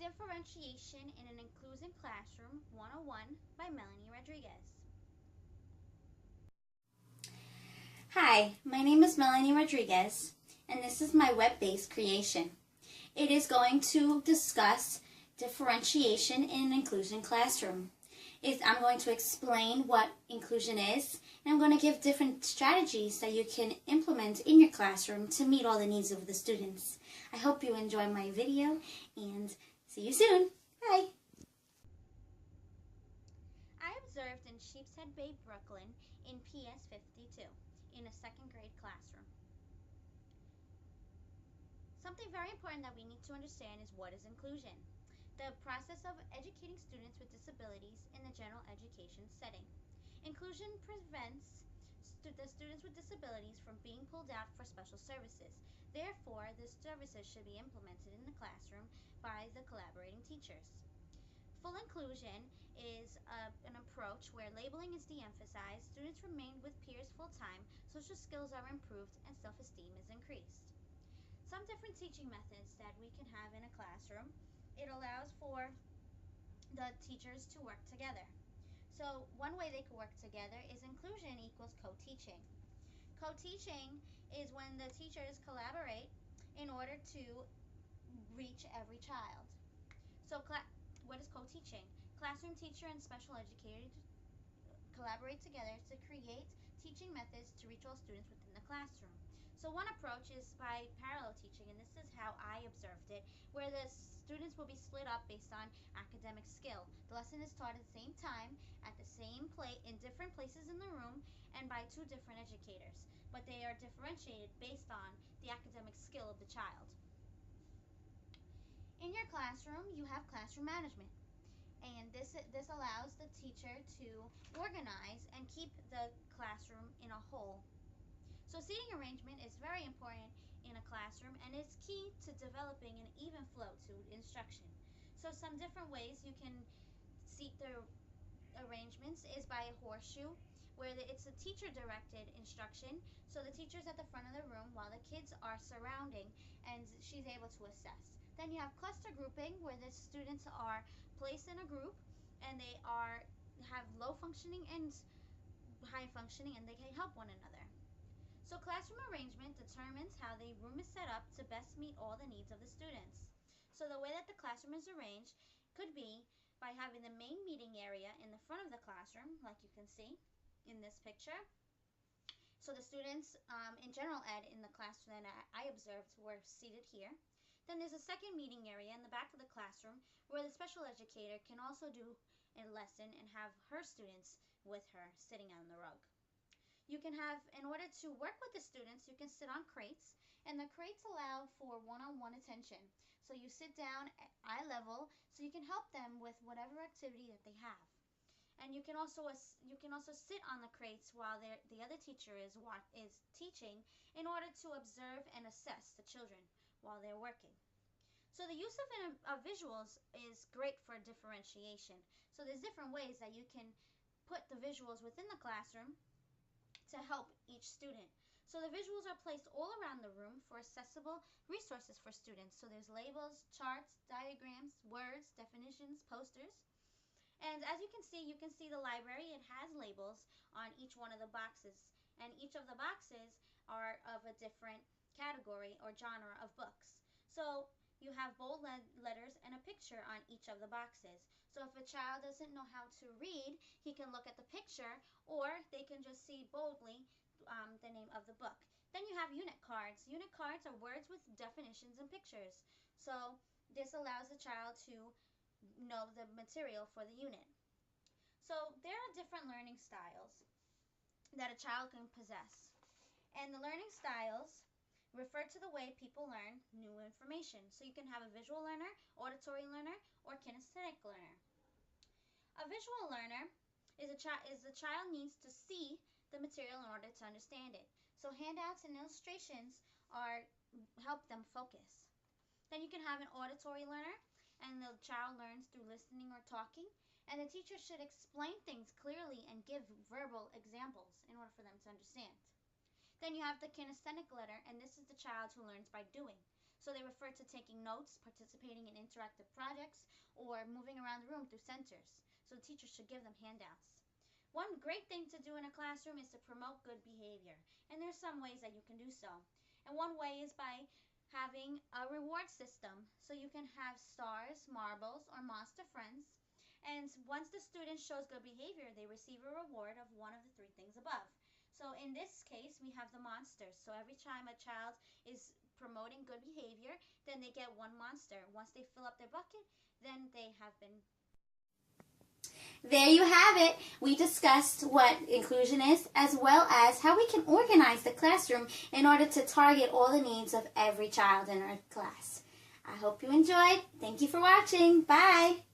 Differentiation in an Inclusive Classroom 101 by Melanie Rodriguez. Hi, my name is Melanie Rodriguez, and this is my web-based creation. It is going to discuss differentiation in an inclusion classroom. I'm going to explain what inclusion is, and I'm going to give different strategies that you can implement in your classroom to meet all the needs of the students. I hope you enjoy my video, and see you soon. Bye. I observed in Sheepshead Bay, Brooklyn in PS 52 in a second grade classroom. Something very important that we need to understand is what is inclusion. The process of educating students with disabilities in the general education setting. Inclusion prevents the students with disabilities from being pulled out for special services. Therefore, the services should be implemented in the classroom by the collaborating teachers. Full inclusion is an approach where labeling is de-emphasized, students remain with peers full-time, social skills are improved, and self-esteem is increased. Some different teaching methods that we can have in a classroom. It allows for the teachers to work together. So one way they can work together is inclusion equals co-teaching. Co-teaching is when the teachers collaborate in order to reach every child. So what is co-teaching? Classroom teacher and special educator collaborate together to create teaching methods to reach all students within the classroom. So one approach is by parallel teaching, and this is how I observed it, where the students will be split up based on academic skill. The lesson is taught at the same time, at the same place, in different places in the room, and by two different educators, but they are differentiated based on the academic skill of the child. In your classroom, you have classroom management, and this allows the teacher to organize and keep the classroom in a whole. So seating arrangement is very important in a classroom, and it's key to developing an even flow to instruction. So some different ways you can seat the arrangements is by a horseshoe, where it's a teacher-directed instruction. So the teacher's at the front of the room while the kids are surrounding, and she's able to assess. Then you have cluster grouping, where the students are placed in a group, and they have low functioning and high functioning, and they can help one another. So classroom arrangement determines how the room is set up to best meet all the needs of the students. So the way that the classroom is arranged could be by having the main meeting area in the front of the classroom, like you can see in this picture. So the students in general ed in the classroom that I observed were seated here. Then there's a second meeting area in the back of the classroom where the special educator can also do a lesson and have her students with her sitting on the rug. You can have, in order to work with the students, you can sit on crates, and the crates allow for one-on-one attention. So you sit down at eye level so you can help them with whatever activity that they have. And you can also sit on the crates while the other teacher is teaching in order to observe and assess the children while they're working. So the use of visuals is great for differentiation. So there's different ways that you can put the visuals within the classroom to help each student. So the visuals are placed all around the room for accessible resources for students. So there's labels, charts, diagrams, words, definitions, posters. And as you can see the library. It has labels on each one of the boxes, and each of the boxes are of a different category or genre of books. So you have bold letters and a picture on each of the boxes. So if a child doesn't know how to read, he can look at the picture, or they can just see boldly the name of the book. Then you have unit cards. Unit cards are words with definitions and pictures. So this allows the child to know the material for the unit. So there are different learning styles that a child can possess. And the learning styles refer to the way people learn new information. So you can have a visual learner, auditory learner, or kinesthetic learner. A visual learner is a child needs to see the material in order to understand it. So handouts and illustrations help them focus. Then you can have an auditory learner, and the child learns through listening or talking, and the teacher should explain things clearly and give verbal examples in order for them to understand. Then you have the kinesthetic learner, and this is the child who learns by doing. So they refer to taking notes, participating in interactive projects, or moving around the room through sensors. So the teacher should give them handouts. One great thing to do in a classroom is to promote good behavior, and there's some ways that you can do so. And one way is by having a reward system. So you can have stars, marbles, or monster friends. And once the student shows good behavior, they receive a reward of one of the three things above. So in this case, we have the monsters. So every time a child is promoting good behavior, then they get one monster. Once they fill up their bucket, then they have been. There you have it. We discussed what inclusion is, as well as how we can organize the classroom in order to target all the needs of every child in our class. I hope you enjoyed. Thank you for watching. Bye.